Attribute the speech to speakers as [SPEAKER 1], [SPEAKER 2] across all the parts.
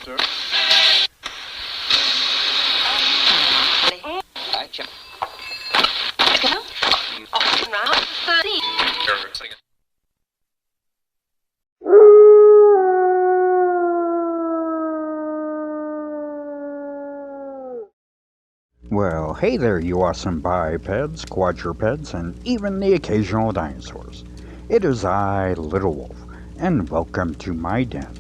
[SPEAKER 1] sir. Action.
[SPEAKER 2] Well, hey there, you awesome bipeds, quadrupeds, and even the occasional dinosaurs. It is I, Little Wolf, and welcome to my den.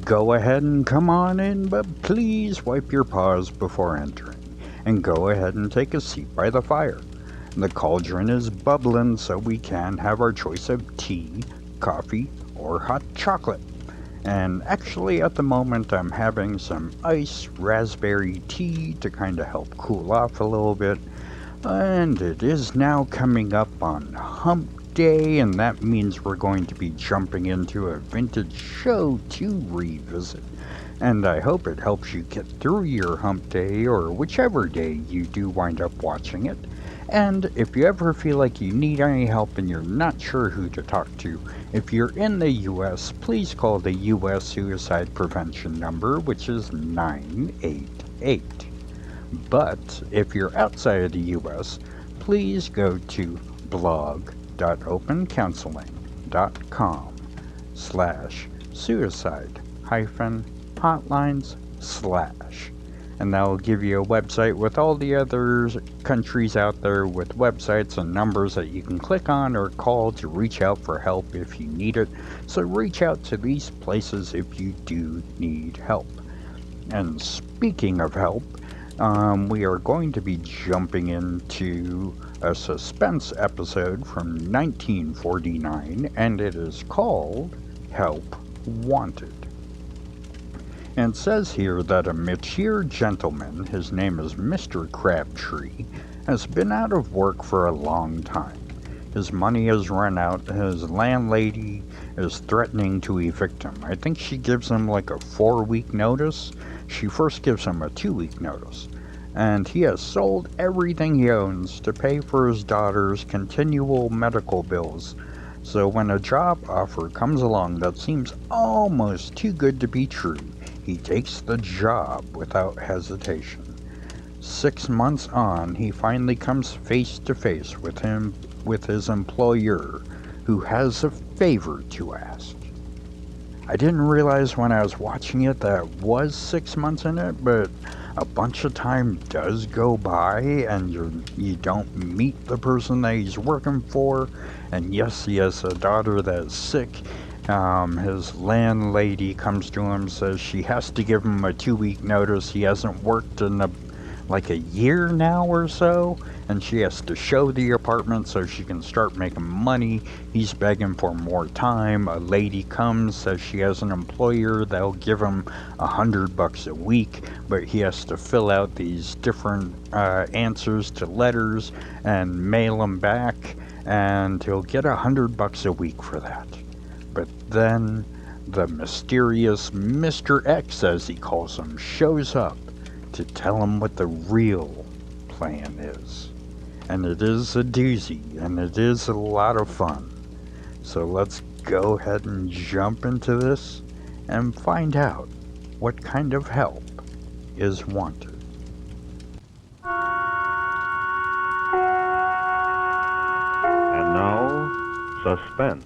[SPEAKER 2] Go ahead and come on in, but please wipe your paws before entering, and go ahead and take a seat by the fire. The cauldron is bubbling, so we can have our choice of tea, coffee, or hot chocolate. And actually, at the moment, I'm having some iced raspberry tea to kind of help cool off a little bit. And it is now coming up on Hump Day, and that means we're going to be jumping into a vintage show to revisit. And I hope it helps you get through your Hump Day, or whichever day you do wind up watching it. And if you ever feel like you need any help and you're not sure who to talk to, if you're in the U.S., please call the U.S. Suicide Prevention number, which is 988. But if you're outside of the U.S., please go to blog.opencounseling.com/suicide-hotlines/ and that will give you a website with all the other countries out there with websites and numbers that you can click on or call to reach out for help if you need it. So reach out to these places if you do need help. And speaking of help, we are going to be jumping into a Suspense episode from 1949, and it is called Help Wanted. And it says here that a mature gentleman, his name is Mr. Crabtree, has been out of work for a long time. His money has run out. His landlady is threatening to evict him. I think she gives him like a 4-week notice. She first gives him a 2-week notice. And he has sold everything he owns to pay for his daughter's continual medical bills. So when a job offer comes along that seems almost too good to be true, he takes the job without hesitation. 6 months on, he finally comes face to face with his employer, who has a favor to ask. I didn't realize when I was watching it that it was 6 months in it, but a bunch of time does go by and you don't meet the person that he's working for. And yes, he has a daughter that's sick. His landlady comes to him, says she has to give him a 2-week notice. He hasn't worked in like a year now or so, and she has to show the apartment so she can start making money. He's begging for more time. A lady comes, says she has an employer that'll give him $100 a week, but he has to fill out these different answers to letters and mail them back, and he'll get $100 a week for that. But then the mysterious Mr. X, as he calls him, shows up to tell him what the real plan is. And it is a doozy, and it is a lot of fun. So let's go ahead and jump into this and find out what kind of help is wanted.
[SPEAKER 3] And now, Suspense.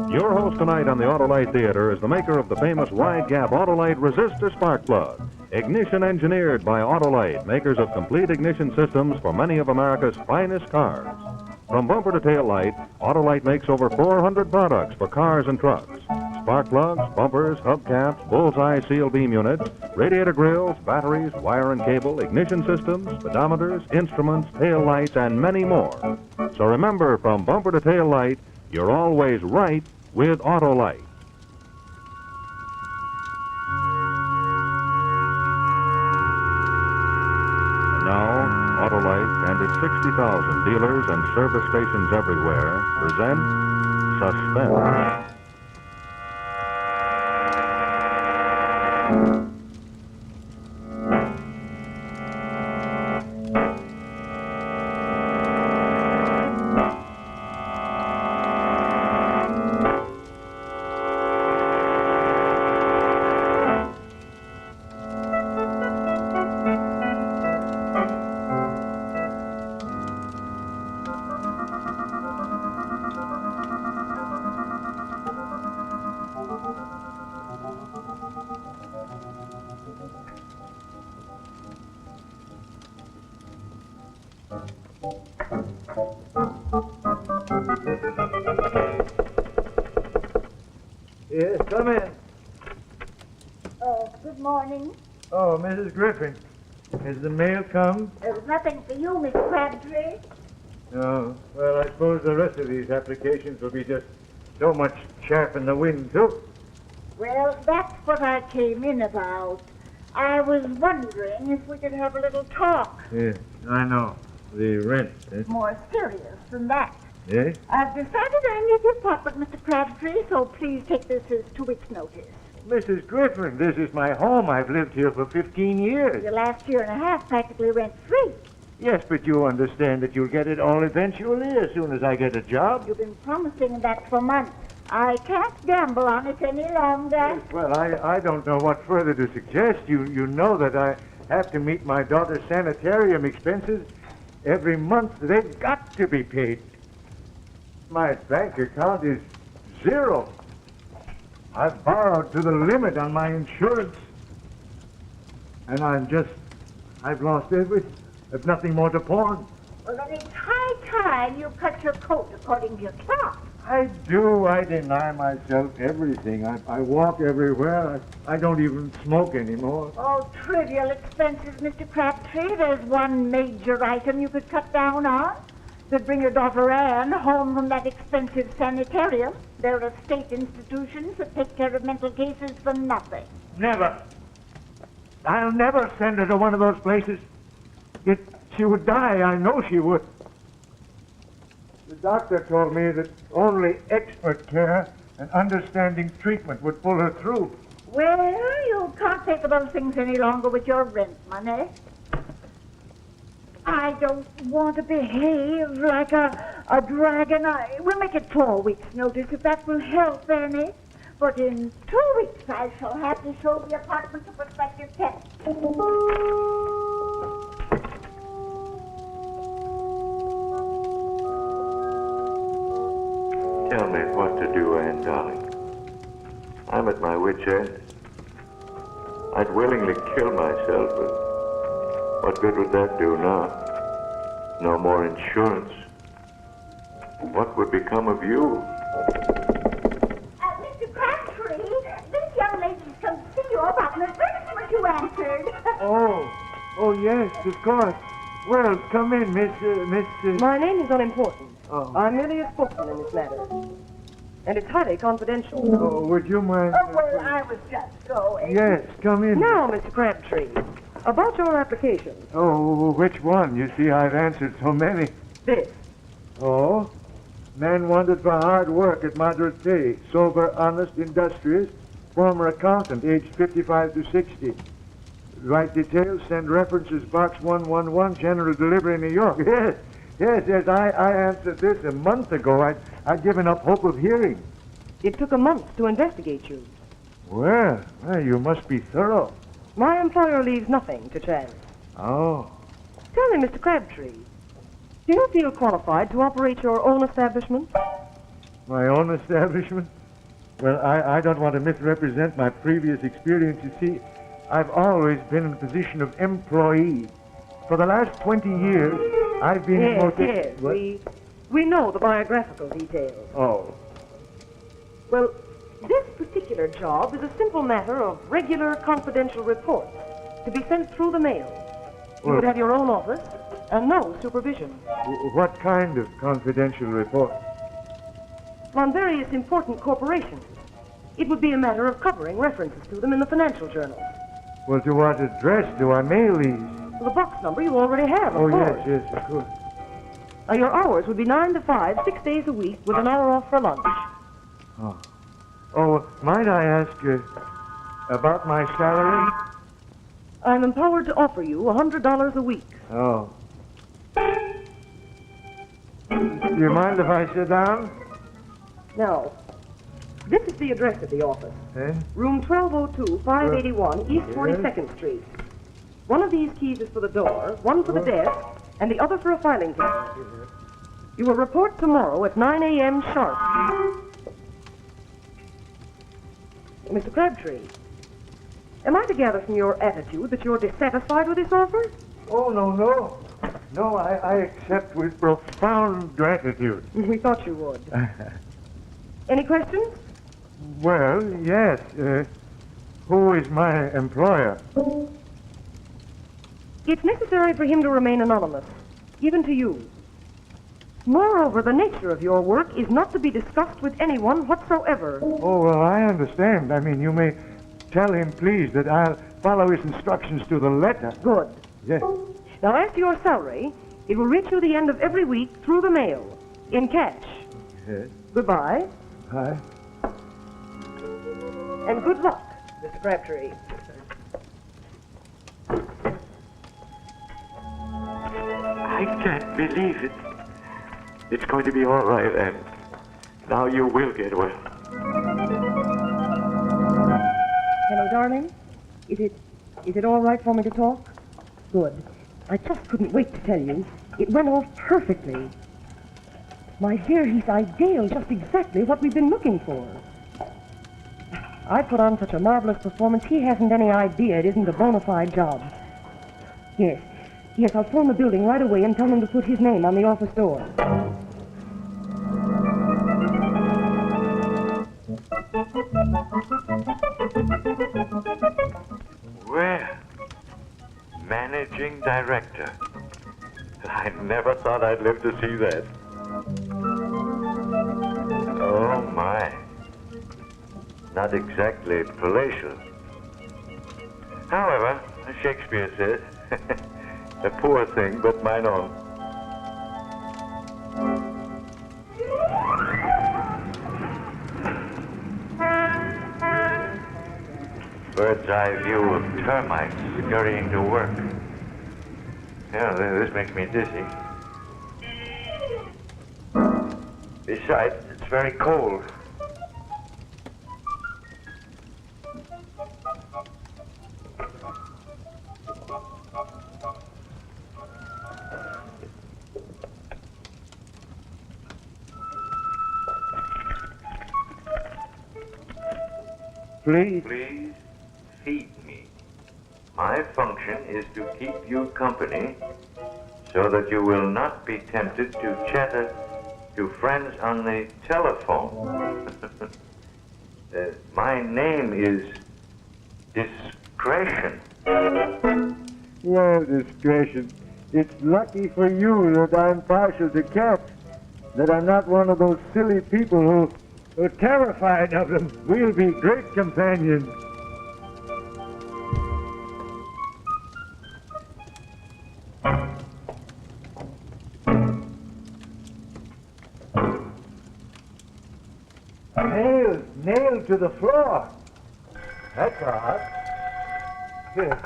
[SPEAKER 3] Your host tonight on the Autolite Theater is the maker of the famous wide-gap Autolite resistor spark plug. Ignition engineered by Autolite, makers of complete ignition systems for many of America's finest cars. From bumper to tail light, Autolite makes over 400 products for cars and trucks. Spark plugs, bumpers, hubcaps, bullseye seal beam units, radiator grills, batteries, wire and cable, ignition systems, speedometers, instruments, tail lights, and many more. So remember, from bumper to tail light, you're always right with Autolite. And now, Autolite and its 60,000 dealers and service stations everywhere present Suspense.
[SPEAKER 1] Yes, come in.
[SPEAKER 4] Oh, good morning.
[SPEAKER 1] Oh, Mrs. Griffin. Has the mail come?
[SPEAKER 4] There's nothing for you, Miss Crabtree.
[SPEAKER 1] No. Well, I suppose the rest of these applications will be just so much chaff in the wind, too.
[SPEAKER 4] Well, that's what I came in about. I was wondering if we could have a little talk.
[SPEAKER 1] Yes, I know. The rent, eh?
[SPEAKER 4] More serious than that.
[SPEAKER 1] Yes?
[SPEAKER 4] I've decided I need the apartment, Mr. Crabtree, so please take this as 2 weeks' notice.
[SPEAKER 1] Mrs. Griffin, this is my home. I've lived here for 15 years.
[SPEAKER 4] The last year and a half practically rent-free.
[SPEAKER 1] Yes, but you understand that you'll get it all eventually as soon as I get a job.
[SPEAKER 4] You've been promising that for months. I can't gamble on it any longer.
[SPEAKER 1] Well, I don't know what further to suggest. You know that I have to meet my daughter's sanitarium expenses every month. They've got to be paid. My bank account is zero. I've borrowed to the limit on my insurance. And I've lost everything. There's nothing more to pawn.
[SPEAKER 4] Well, then it's high time you cut your coat according to your cloth.
[SPEAKER 1] I do. I deny myself everything. I walk everywhere. I don't even smoke anymore.
[SPEAKER 4] Oh, trivial expenses, Mr. Crabtree. There's one major item you could cut down on. You'd bring your daughter Anne home from that expensive sanitarium. There are state institutions that take care of mental cases for nothing.
[SPEAKER 1] Never. I'll never send her to one of those places. She would die. I know she would. The doctor told me that only expert care and understanding treatment would pull her through.
[SPEAKER 4] Well, you can't pay for those things any longer with your rent money. I don't want to behave like a dragon. We'll make it 4 weeks' notice if that will help, Annie. But in 2 weeks I shall have to show the apartment to prospective tenants.
[SPEAKER 1] Tell me what to do, Anne, darling. I'm at my wit's end. I'd willingly kill myself, but what good would that do now? No more insurance. What would become of you?
[SPEAKER 4] Mr. Crabtree, this young lady's come to see you about an advertisement you answered.
[SPEAKER 1] Oh, yes, of course. Well, come in, Miss...
[SPEAKER 5] My name is unimportant.
[SPEAKER 1] Oh.
[SPEAKER 5] I'm merely a spokesman in this matter. And it's highly confidential.
[SPEAKER 1] Oh, would you mind...
[SPEAKER 4] Oh, well, I was just going.
[SPEAKER 1] Yes, come in.
[SPEAKER 5] Now, Mr. Crabtree, about your application.
[SPEAKER 1] Oh, which one? You see, I've answered so many.
[SPEAKER 5] This.
[SPEAKER 1] Oh? Man wanted for hard work at moderate pay. Sober, honest, industrious. Former accountant, aged 55 to 60. Write details, send references, box 111, general delivery, New York. Yes, I answered this a month ago. I'd given up hope of hearing.
[SPEAKER 5] It took a month to investigate you.
[SPEAKER 1] Well, you must be thorough.
[SPEAKER 5] My employer leaves nothing to chance.
[SPEAKER 1] Oh.
[SPEAKER 5] Tell me, Mr. Crabtree, do you feel qualified to operate your own establishment?
[SPEAKER 1] My own establishment? Well, I don't want to misrepresent my previous experience. You see, I've always been in a position of employee. For the last 20 years, I've been...
[SPEAKER 5] Yes, we know the biographical details.
[SPEAKER 1] Oh.
[SPEAKER 5] Well, this particular job is a simple matter of regular confidential reports to be sent through the mail. You would have your own office and no supervision.
[SPEAKER 1] What kind of confidential report?
[SPEAKER 5] On various important corporations. It would be a matter of covering references to them in the financial journals.
[SPEAKER 1] Well, to what address do I mail these?
[SPEAKER 5] Well, the box number you already have, of course.
[SPEAKER 1] Yes, of course.
[SPEAKER 5] Your hours would be 9 to 5, 6 days a week, with an hour off for lunch.
[SPEAKER 1] Oh, might I ask about my salary?
[SPEAKER 5] I'm empowered to offer you $100 a week.
[SPEAKER 1] Oh. Do you mind if I sit down?
[SPEAKER 5] Now, this is the address of the office.
[SPEAKER 1] Eh?
[SPEAKER 5] Room 1202, 581, East 42nd Street. One of these keys is for the door, one for the desk, and the other for a filing cabinet. You will report tomorrow at 9 a.m. sharp. Mr. Crabtree, am I to gather from your attitude that you're dissatisfied with this offer?
[SPEAKER 1] Oh, no. No, I accept with profound gratitude.
[SPEAKER 5] We thought you would. Any questions?
[SPEAKER 1] Well, yes. Who is my employer?
[SPEAKER 5] It's necessary for him to remain anonymous, even to you. Moreover, the nature of your work is not to be discussed with anyone whatsoever.
[SPEAKER 1] Oh, well, I understand. I mean, you may tell him, please, that I'll follow his instructions to the letter.
[SPEAKER 5] Good.
[SPEAKER 1] Yes.
[SPEAKER 5] Now, as to your salary, it will reach you the end of every week through the mail, in cash.
[SPEAKER 1] Yes.
[SPEAKER 5] Goodbye,
[SPEAKER 1] Hi.
[SPEAKER 5] and good luck, Mr. Crabtree.
[SPEAKER 1] I can't believe it. It's going to be all right, and now you will get well.
[SPEAKER 5] Hello, darling. Is it all right for me to talk? Good. I just couldn't wait to tell you. It went off perfectly. My dear, he's ideal, just exactly what we've been looking for. I put on such a marvelous performance, he hasn't any idea it isn't a bona fide job. Yes, I'll phone the building right away and tell them to put his name on the office door.
[SPEAKER 1] Well, managing director. I never thought I'd live to see that. Oh, my. Not exactly palatial. However, as Shakespeare said, a poor thing, but mine own. Bird's eye view of termites scurrying to work. Yeah, this makes me dizzy. Besides, it's very cold. Please feed me. My function is to keep you company so that you will not be tempted to chatter to friends on the telephone. My name is Discretion. Well, Discretion, it's lucky for you that I'm partial to cats, that I'm not one of those silly people who are terrified of them. We'll be great companions. Nailed to the floor. That's odd. Here.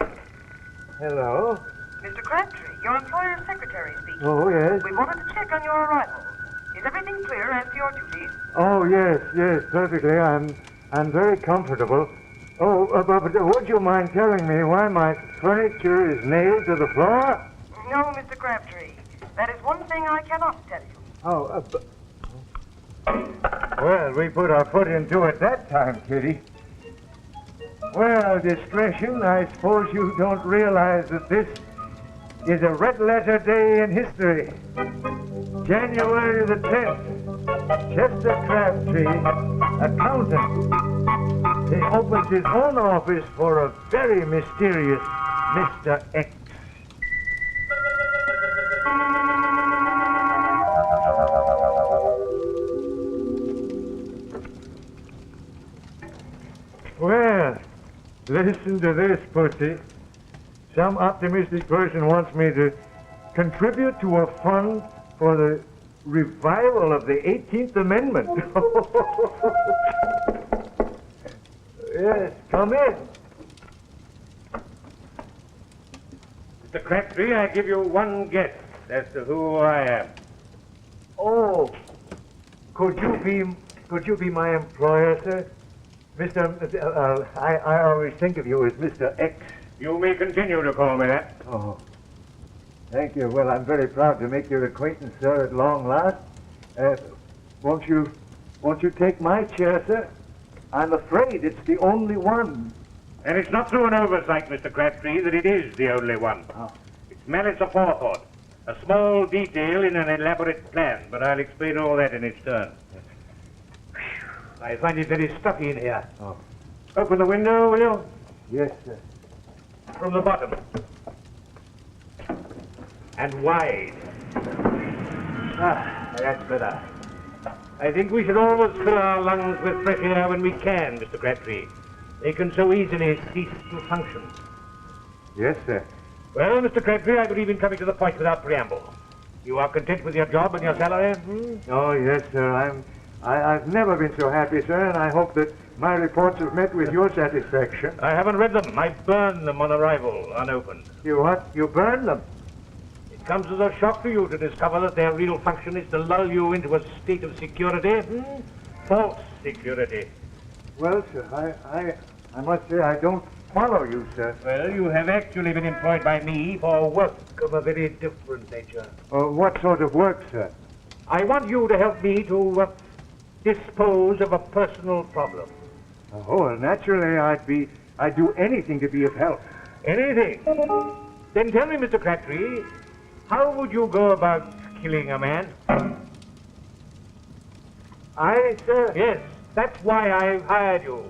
[SPEAKER 1] Hello.
[SPEAKER 5] Mr. Crabtree, your employer's secretary speaking.
[SPEAKER 1] Oh, yes.
[SPEAKER 5] We wanted to check on your arrival. Is everything clear as to your duties?
[SPEAKER 1] Oh, yes, perfectly. I'm very comfortable. Oh, but would you mind telling me why my furniture is nailed to the floor?
[SPEAKER 5] No, Mr. Crabtree. That is one thing I cannot tell you.
[SPEAKER 1] Oh, well, we put our foot into it that time, Kitty. Well, Discretion, I suppose you don't realize that this is a red-letter day in history. January the 10th, Chester Crabtree, accountant. He opens his own office for a very mysterious Mr. X. Well, listen to this, Pussy. Some optimistic person wants me to contribute to a fund for the revival of the 18th Amendment. Yes, come in. Mr. Crabtree, I give you one guess as to who I am. Oh, could you be my employer, sir? I always think of you as Mr. X. You may continue to call me that. Oh, thank you. Well, I'm very proud to make your acquaintance, sir, at long last. Won't you take my chair, sir? I'm afraid it's the only one. And it's not through an oversight, Mr. Crabtree, that it is the only one. Oh. It's malice aforethought, a small detail in an elaborate plan, but I'll explain all that in its turn.
[SPEAKER 6] I find it very stuffy in here.
[SPEAKER 1] Oh.
[SPEAKER 6] Open the window, will you?
[SPEAKER 1] Yes, sir.
[SPEAKER 6] From the bottom. And wide. Ah, that's better. I think we should always fill our lungs with fresh air when we can, Mr. Crabtree. They can so easily cease to function.
[SPEAKER 1] Yes, sir.
[SPEAKER 6] Well, Mr. Crabtree, I believe in coming to the point without preamble. You are content with your job and your salary?
[SPEAKER 1] Oh, yes, sir. I've never been so happy, sir, and I hope that my reports have met with your satisfaction.
[SPEAKER 6] I haven't read them. I burned them on arrival, unopened.
[SPEAKER 1] You what? You burned them?
[SPEAKER 6] It comes as a shock to you to discover that their real function is to lull you into a state of security. False security.
[SPEAKER 1] Well, sir, I must say I don't follow you, sir.
[SPEAKER 6] Well, you have actually been employed by me for work of a very different nature.
[SPEAKER 1] What sort of work, sir?
[SPEAKER 6] I want you to help me to dispose of a personal problem.
[SPEAKER 1] Oh, well, naturally, I'd do anything to be of help.
[SPEAKER 6] Anything? Then tell me, Mr. Crabtree, how would you go about killing a man?
[SPEAKER 1] I, sir?
[SPEAKER 6] Yes, that's why I've hired you.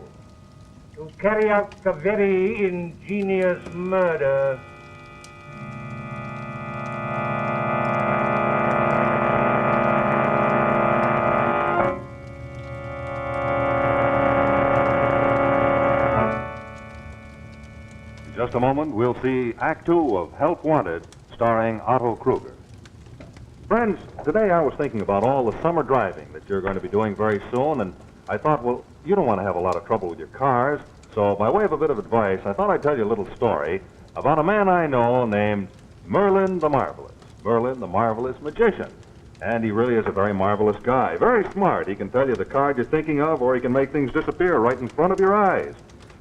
[SPEAKER 6] To carry out a very ingenious murder.
[SPEAKER 3] In just a moment, we'll see Act Two of Help Wanted, starring Otto Kruger. Friends, today I was thinking about all the summer driving that you're going to be doing very soon, and I thought, well, you don't want to have a lot of trouble with your cars, so by way of a bit of advice, I thought I'd tell you a little story about a man I know named Merlin the Marvelous. Merlin the Marvelous Magician. And he really is a very marvelous guy. Very smart. He can tell you the card you're thinking of, or he can make things disappear right in front of your eyes.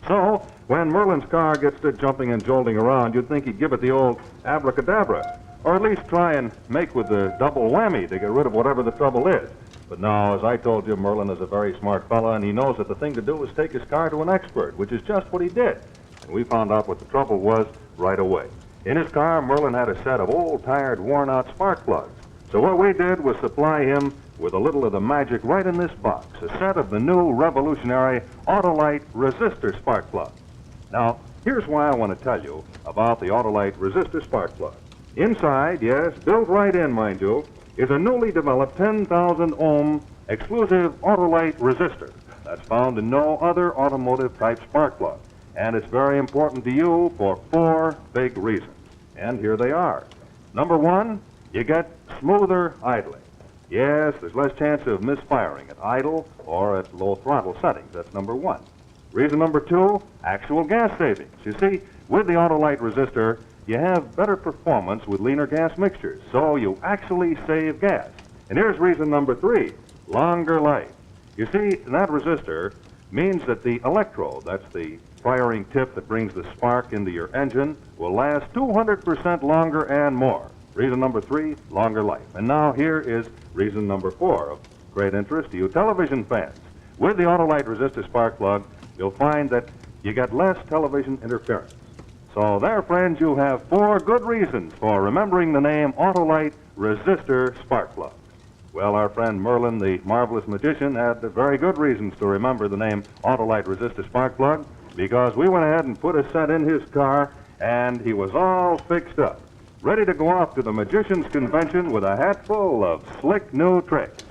[SPEAKER 3] So, when Merlin's car gets to jumping and jolting around, you'd think he'd give it the old abracadabra, or at least try and make with the double whammy to get rid of whatever the trouble is. But now, as I told you, Merlin is a very smart fella, and he knows that the thing to do is take his car to an expert, which is just what he did. And we found out what the trouble was right away. In his car, Merlin had a set of old, tired, worn-out spark plugs. So what we did was supply him with a little of the magic right in this box, a set of the new revolutionary Autolite resistor spark plug. Now, here's why I want to tell you about the Autolite resistor spark plug. Inside, yes, built right in, mind you, is a newly developed 10,000 ohm exclusive Autolite resistor that's found in no other automotive type spark plug. And it's very important to you for 4 big reasons. And here they are. Number 1, you get smoother idling. Yes, there's less chance of misfiring at idle or at low throttle settings. That's number 1. Reason number 2, actual gas savings. You see, with the Autolite resistor, you have better performance with leaner gas mixtures, so you actually save gas. And here's reason number 3, longer life. You see, that resistor means that the electrode, that's the firing tip that brings the spark into your engine, will last 200% longer and more. Reason number 3, longer life. And now here is reason number 4 of great interest to you television fans. With the Autolite resistor spark plug, you'll find that you get less television interference. So there, friends, you have 4 good reasons for remembering the name Autolite resistor spark plug. Well, our friend Merlin, the marvelous magician, had very good reasons to remember the name Autolite resistor spark plug, because we went ahead and put a set in his car, and he was all fixed up, ready to go off to the magician's convention with a hat full of slick new tricks.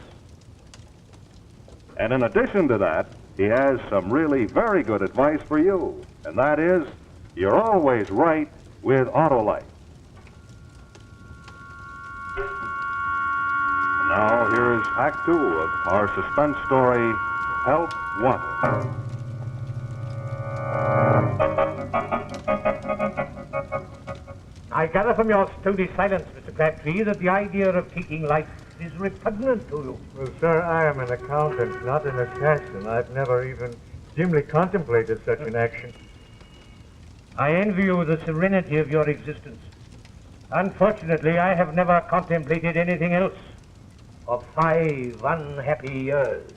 [SPEAKER 3] And in addition to that, he has some really very good advice for you, and that is, you're always right with Autolite. Now, here is Act 2 of our suspense story, Help Wanted.
[SPEAKER 6] I gather from your stony silence, Mr. Crabtree, that the idea of taking life is repugnant to you.
[SPEAKER 1] Well, sir, I am an accountant, not an assassin. I've never even dimly contemplated such an action.
[SPEAKER 6] I envy you the serenity of your existence. Unfortunately, I have never contemplated anything else. For 5 unhappy years.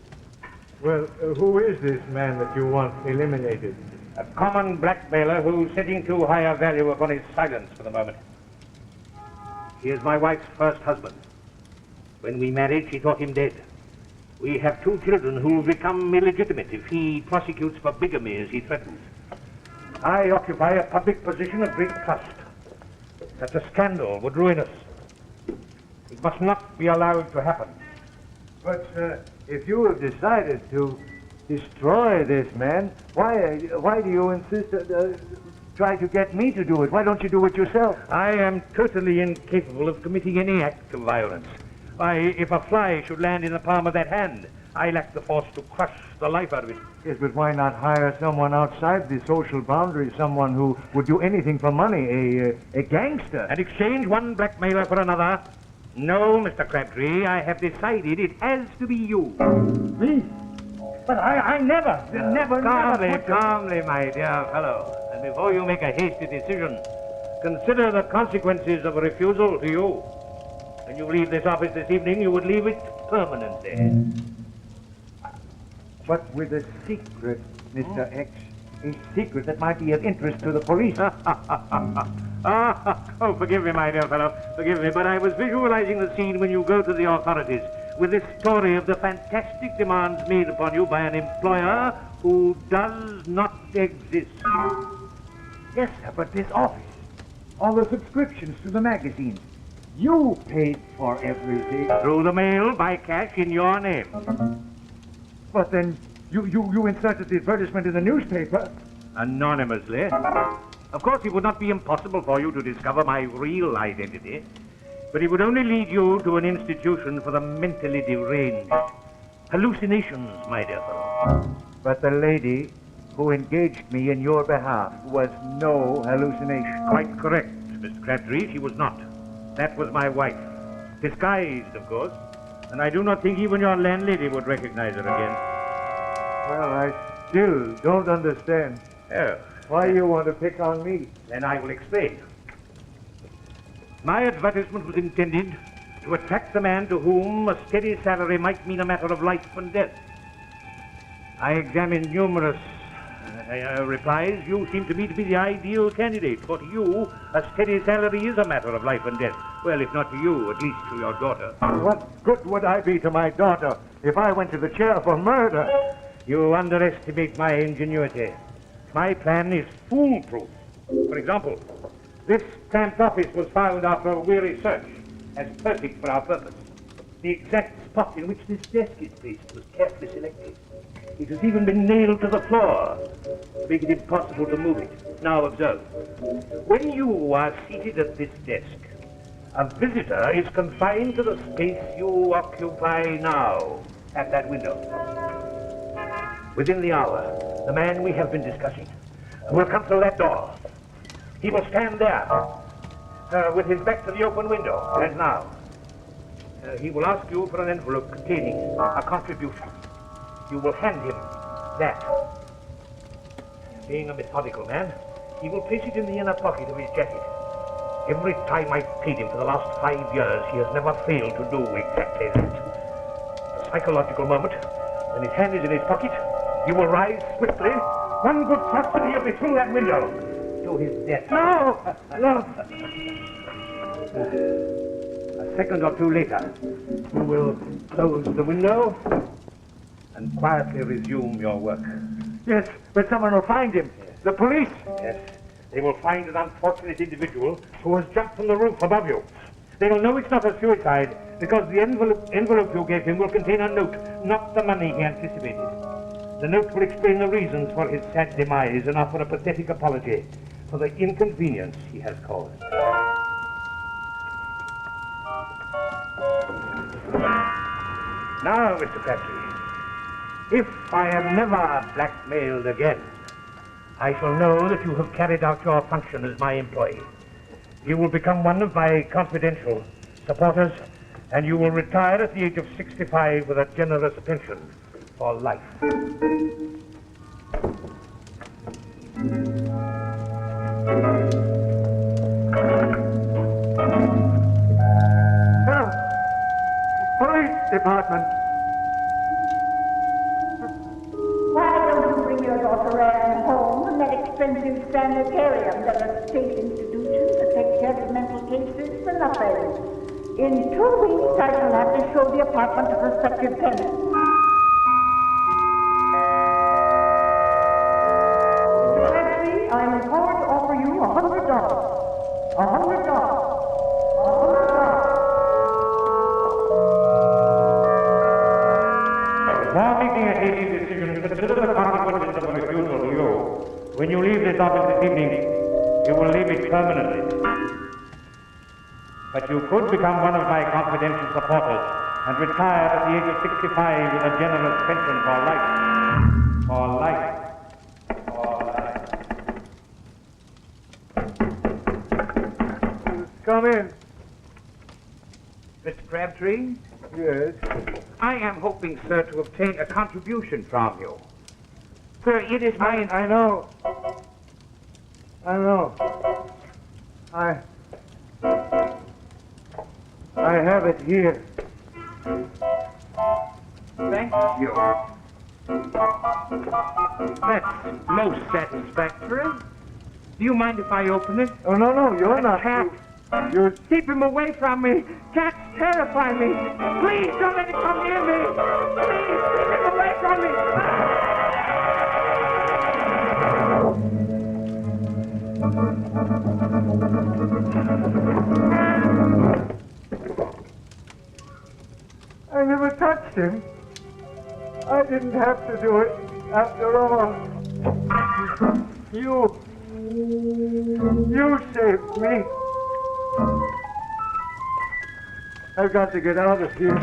[SPEAKER 1] Well, who is this man that you want eliminated?
[SPEAKER 6] A common blackmailer who's setting too high a value upon his silence for the moment. He is my wife's first husband. When we married, she thought him dead. We have 2 children who will become illegitimate if he prosecutes for bigamy as he threatens. I occupy a public position of great trust. Such a scandal would ruin us. It must not be allowed to happen.
[SPEAKER 1] But if you have decided to destroy this man, why do you insist try to get me to do it? Why don't you do it yourself?
[SPEAKER 6] I am totally incapable of committing any act of violence. Why, if a fly should land in the palm of that hand, I lack the force to crush the life out of it.
[SPEAKER 1] Yes, but why not hire someone outside the social boundary, someone who would do anything for money, a gangster?
[SPEAKER 6] And exchange one blackmailer for another? No, Mr. Crabtree, I have decided it has to be you.
[SPEAKER 1] Me? But I never.
[SPEAKER 6] Calmly, my dear fellow. And before you make a hasty decision, consider the consequences of a refusal to you. When you leave this office this evening, you would leave it permanently.
[SPEAKER 1] But with a secret, Mr. X. A secret that might be of interest to the police.
[SPEAKER 6] Oh, forgive me, my dear fellow. Forgive me, but I was visualizing the scene when you go to the authorities with this story of the fantastic demands made upon you by an employer who does not exist.
[SPEAKER 1] Yes, sir, but this office, all the subscriptions to the magazines, you paid for everything.
[SPEAKER 6] Through the mail, by cash, in your name.
[SPEAKER 1] But then you inserted the advertisement in the newspaper.
[SPEAKER 6] Anonymously. Of course, it would not be impossible for you to discover my real identity, but it would only lead you to an institution for the mentally deranged. Hallucinations, my dear fellow.
[SPEAKER 1] But the lady who engaged me in your behalf was no hallucination.
[SPEAKER 6] Quite correct, Mr. Crabtree. She was not. That was my wife. Disguised, of course. And I do not think even your landlady would recognize her again.
[SPEAKER 1] Well, I still don't understand why you want to pick on me.
[SPEAKER 6] Then I will explain. My advertisement was intended to attract the man to whom a steady salary might mean a matter of life and death. I examined numerous replies. You seem to me to be the ideal candidate, for to you, a steady salary is a matter of life and death. Well, if not to you, at least to your daughter.
[SPEAKER 1] What good would I be to my daughter if I went to the chair for murder?
[SPEAKER 6] You underestimate my ingenuity. My plan is foolproof. For example, this cramped office was found after a weary search as perfect for our purpose. The exact spot in which this desk is placed was carefully selected. It has even been nailed to the floor to make it impossible to move it. Now observe. When you are seated at this desk, a visitor is confined to the space you occupy now at that window. Within the hour, the man we have been discussing will come through that door. He will stand there with his back to the open window, as now. He will ask you for an envelope containing a contribution. You will hand him that. Being a methodical man, he will place it in the inner pocket of his jacket. Every time I've paid him for the last 5 years, he has never failed to do exactly that. A psychological moment, when his hand is in his pocket, you will rise swiftly. One good thrust and he'll be through that window to his death. No! A second or two later, you will close the window and quietly resume your work.
[SPEAKER 1] Yes, but someone will find him. The police.
[SPEAKER 6] Yes, they will find an unfortunate individual who has jumped from the roof above you. They will know it's not a suicide because the envelope you gave him will contain a note, not the money he anticipated. The note will explain the reasons for his sad demise and offer a pathetic apology for the inconvenience he has caused. Now, Mr. Crabtree, if I am never blackmailed again, I shall know that you have carried out your function as my employee. You will become one of my confidential supporters, and you will retire at the age of 65 with a generous pension for life.
[SPEAKER 1] Police department.
[SPEAKER 4] Why don't you bring your daughter Anne home from that expensive sanitarium? There are state institutions that take care of mental cases for nothing. In 2 weeks, I shall have to show the apartment to prospective tenants.
[SPEAKER 6] making a hasty decision, consider the consequences of a refusal to you. When you leave this office this evening, you will leave it permanently. But you could become one of my confidential supporters and retire at the age of 65 with a generous pension for life. For life. For life.
[SPEAKER 1] Come in.
[SPEAKER 6] Mr. Crabtree?
[SPEAKER 1] Yes.
[SPEAKER 6] I am hoping, sir, to obtain a contribution from you. Sir, it is my...
[SPEAKER 1] I know. I know. I have it here.
[SPEAKER 6] Thank you. That's most satisfactory. Do you mind if I open it?
[SPEAKER 1] Oh, no, you're not.
[SPEAKER 6] Cat.
[SPEAKER 1] You're...
[SPEAKER 6] Keep him away from me. Cats terrify me. Please don't let him come near me. Please keep him away from me.
[SPEAKER 1] I never touched him. I didn't have to do it after all. You saved me. I've got to get out of here.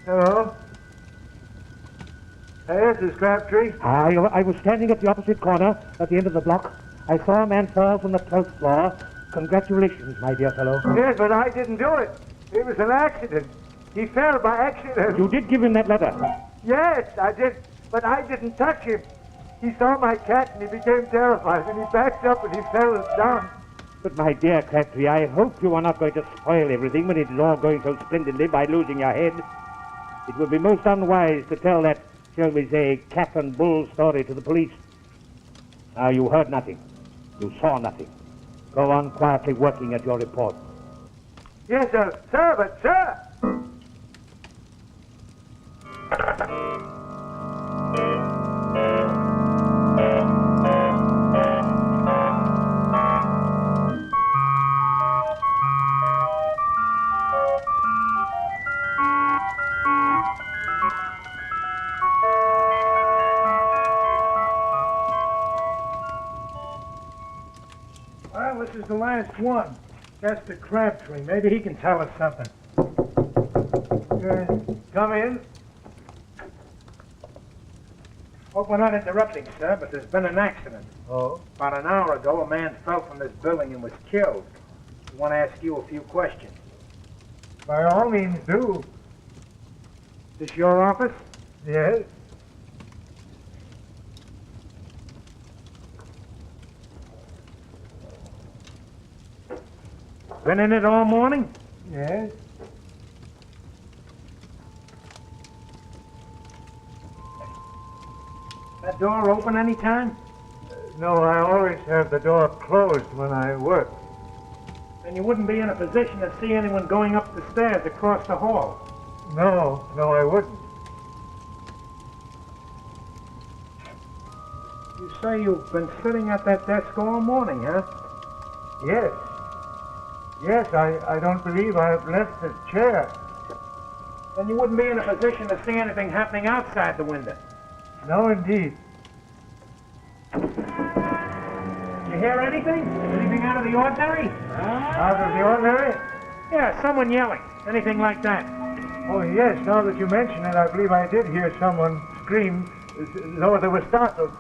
[SPEAKER 1] Hello? Hey, this is Crabtree.
[SPEAKER 6] I was standing at the opposite corner at the end of the block. I saw a man fall from the 12th floor. Congratulations, my dear fellow.
[SPEAKER 1] Yes, but I didn't do it. It was an accident. He fell by accident.
[SPEAKER 6] You did give him that letter.
[SPEAKER 1] Yes, I did, but I didn't touch him. He saw my cat and he became terrified and he backed up and he fell down.
[SPEAKER 6] But my dear Crabtree, I hope you are not going to spoil everything when it is all going so splendidly by losing your head. It would be most unwise to tell that, shall we say, cat and bull story to the police. Now, you heard nothing. You saw nothing. Go on quietly working at your report.
[SPEAKER 1] Yes, sir, but sir!
[SPEAKER 7] Well, this is the last one. That's the Crabtree. Maybe he can tell us something.
[SPEAKER 1] Come in.
[SPEAKER 7] Hope we're not interrupting, sir, but there's been an accident.
[SPEAKER 1] Oh?
[SPEAKER 7] About an hour ago, a man fell from this building and was killed. We want to ask you a few questions.
[SPEAKER 1] By all means do.
[SPEAKER 7] Is this your office?
[SPEAKER 1] Yes.
[SPEAKER 7] Been in it all morning?
[SPEAKER 1] Yes.
[SPEAKER 7] That door open any time?
[SPEAKER 1] No, I always have the door closed when I work.
[SPEAKER 7] Then you wouldn't be in a position to see anyone going up the stairs across the hall.
[SPEAKER 1] No, I wouldn't.
[SPEAKER 7] You say you've been sitting at that desk all morning, huh?
[SPEAKER 1] Yes. Yes, I don't believe I've left the chair.
[SPEAKER 7] Then you wouldn't be in a position to see anything happening outside the window.
[SPEAKER 1] No, indeed.
[SPEAKER 7] You hear anything? Anything out of the ordinary?
[SPEAKER 1] Out of the ordinary?
[SPEAKER 7] Yeah, someone yelling. Anything like that.
[SPEAKER 1] Oh, yes, now that you mention it, I believe I did hear someone scream, though they were startled.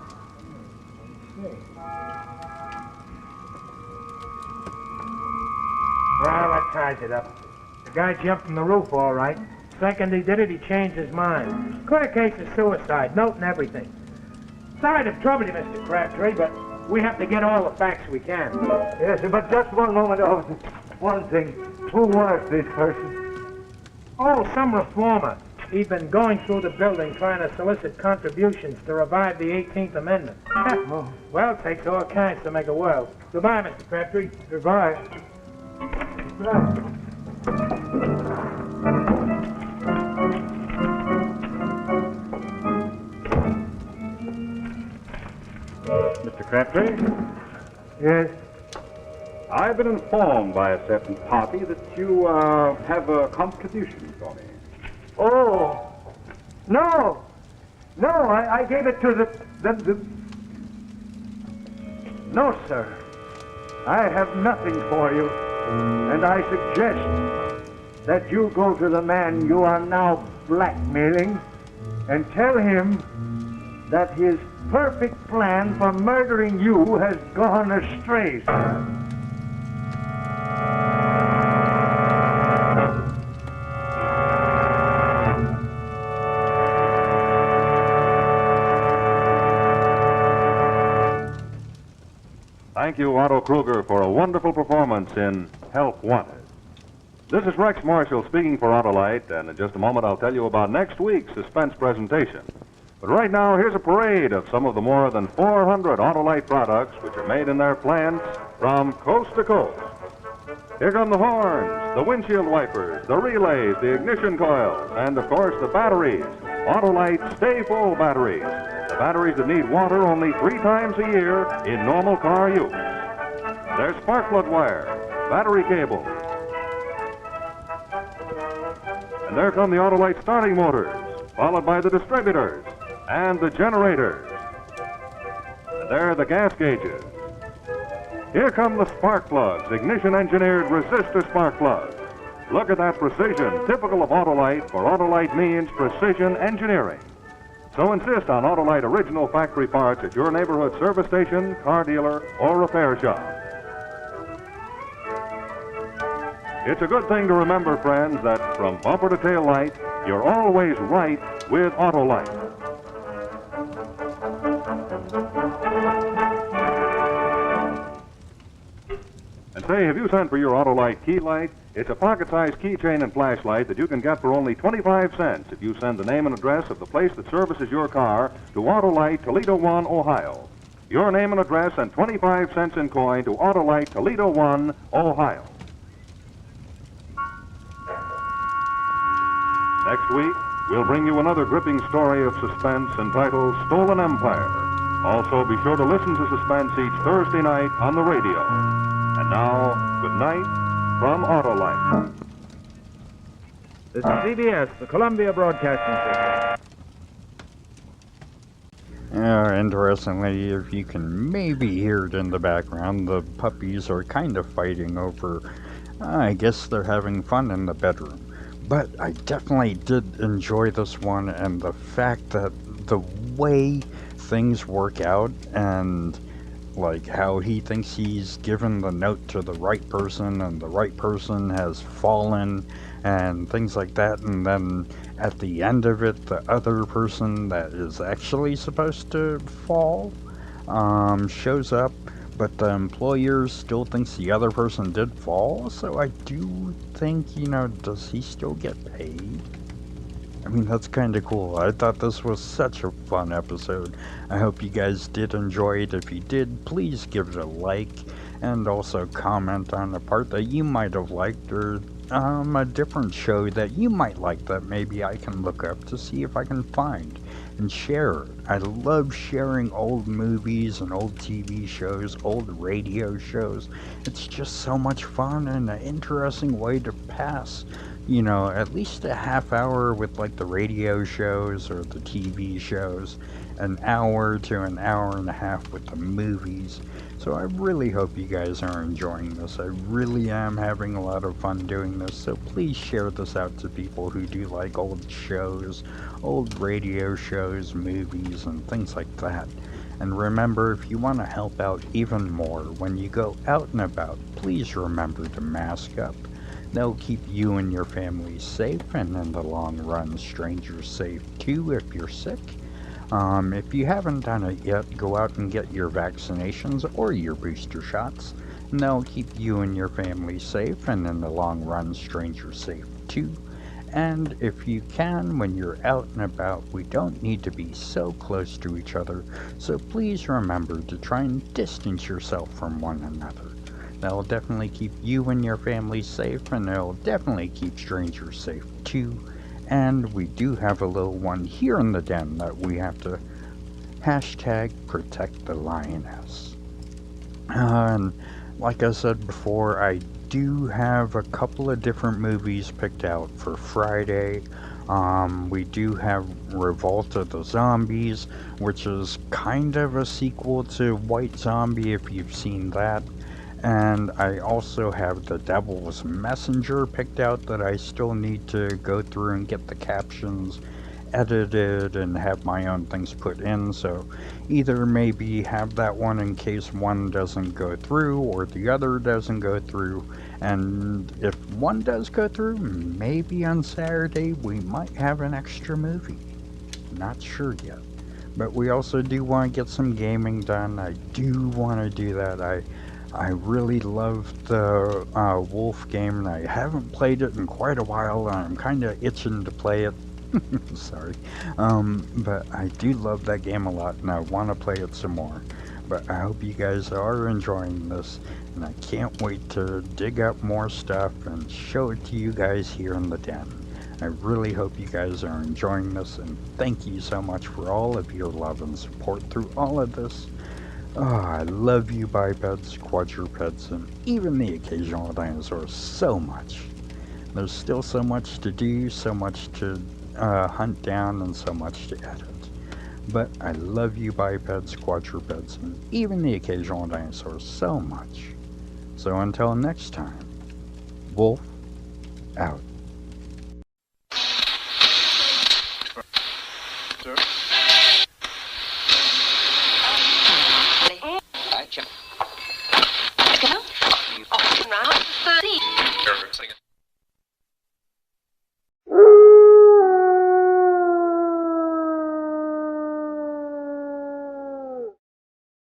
[SPEAKER 7] Well, that ties it up. The guy jumped from the roof, all right. Second he did it, he changed his mind. Clear case of suicide, note and everything. Sorry to trouble you, Mr. Crabtree, but we have to get all the facts we can.
[SPEAKER 1] Yes, but just one moment. Oh, one thing. Who was this person?
[SPEAKER 7] Oh, some reformer. He'd been going through the building trying to solicit contributions to revive the 18th Amendment.
[SPEAKER 1] Oh.
[SPEAKER 7] Well, it takes all kinds to make a world. Goodbye, Mr. Crabtree.
[SPEAKER 1] Goodbye. Goodbye.
[SPEAKER 6] Mr. Crabtree?
[SPEAKER 1] Yes.
[SPEAKER 3] I've been informed by a certain party that you have a contribution for me.
[SPEAKER 1] Oh, no. No, I gave it to the... No, sir. I have nothing for you. And I suggest that you go to the man you are now blackmailing and tell him that his perfect plan for murdering you has gone astray, sir.
[SPEAKER 3] Thank you, Otto Kruger, for a wonderful performance in Help Wanted. This is Rex Marshall speaking for Autolite, and in just a moment I'll tell you about next week's Suspense presentation. But right now, here's a parade of some of the more than 400 Autolite products which are made in their plants from coast to coast. Here come the horns, the windshield wipers, the relays, the ignition coils, and of course the batteries. Autolite Stay Full batteries. The batteries that need water only 3 times a year in normal car use. There's spark plug wire, battery cable. And there come the Autolite starting motors, followed by the distributors and the generators. And there are the gas gauges. Here come the spark plugs, ignition-engineered resistor spark plugs. Look at that precision, typical of Autolite, for Autolite means precision engineering. So insist on Autolite original factory parts at your neighborhood service station, car dealer, or repair shop. It's a good thing to remember, friends, that from bumper to tail light, you're always right with Autolite. And say, have you sent for your Autolite key light? It's a pocket-sized keychain and flashlight that you can get for only 25 cents if you send the name and address of the place that services your car to Autolite, Toledo 1, Ohio. Your name and address and 25 cents in coin to Autolite, Toledo 1, Ohio. Next week, we'll bring you another gripping story of suspense entitled Stolen Empire. Also, be sure to listen to Suspense each Thursday night on the radio. And now, good night from Autolite.
[SPEAKER 7] This is CBS, the Columbia Broadcasting System.
[SPEAKER 2] Interestingly, if you can maybe hear it in the background, the puppies are kind of fighting over, I guess they're having fun in the bedroom. But I definitely did enjoy this one, and the fact that the way things work out and like how he thinks he's given the note to the right person and the right person has fallen and things like that, and then at the end of it the other person that is actually supposed to fall shows up, but the employer still thinks the other person did fall. So I do think, does he still get paid? I mean, that's kind of cool. I thought this was such a fun episode. I hope you guys did enjoy it. If you did, please give it a like, and also comment on the part that you might have liked, or a different show that you might like that maybe I can look up to see if I can find and share it. I love sharing old movies and old TV shows, old radio shows. It's just so much fun and an interesting way to pass, at least a half hour with like the radio shows or the TV shows, an hour to an hour and a half with the movies. So I really hope you guys are enjoying this. I really am having a lot of fun doing this, so please share this out to people who do like old shows, old radio shows, movies, and things like that. And remember, if you want to help out even more when you go out and about, please remember to mask up. They'll keep you and your family safe, and in the long run, strangers safe too if you're sick. If you haven't done it yet, go out and get your vaccinations or your booster shots, and they'll keep you and your family safe, and in the long run, strangers safe too. And if you can, when you're out and about, we don't need to be so close to each other, so please remember to try and distance yourself from one another. That'll definitely keep you and your family safe, and it'll definitely keep strangers safe too. And we do have a little one here in the den that we have to hashtag protect the lioness. And like I said before, I do have a couple of different movies picked out for Friday. We do have Revolt of the Zombies, which is kind of a sequel to White Zombie if you've seen that. And I also have The Devil's Messenger picked out that I still need to go through and get the captions edited and have my own things put in, so either maybe have that one in case one doesn't go through or the other doesn't go through, and if one does go through, maybe on Saturday we might have an extra movie. Not sure yet. But we also do want to get some gaming done. I do want to do that. I really love the Wolf game, and I haven't played it in quite a while, and I'm kind of itching to play it. Sorry. But I do love that game a lot, and I want to play it some more. But I hope you guys are enjoying this, and I can't wait to dig up more stuff and show it to you guys here in the den. I really hope you guys are enjoying this, and thank you so much for all of your love and support through all of this. Oh, I love you bipeds, quadrupeds, and even the occasional dinosaurs so much. There's still so much to do, so much to hunt down, and so much to edit. But I love you bipeds, quadrupeds, and even the occasional dinosaurs so much. So until next time, Wolf out.
[SPEAKER 8] Round 30.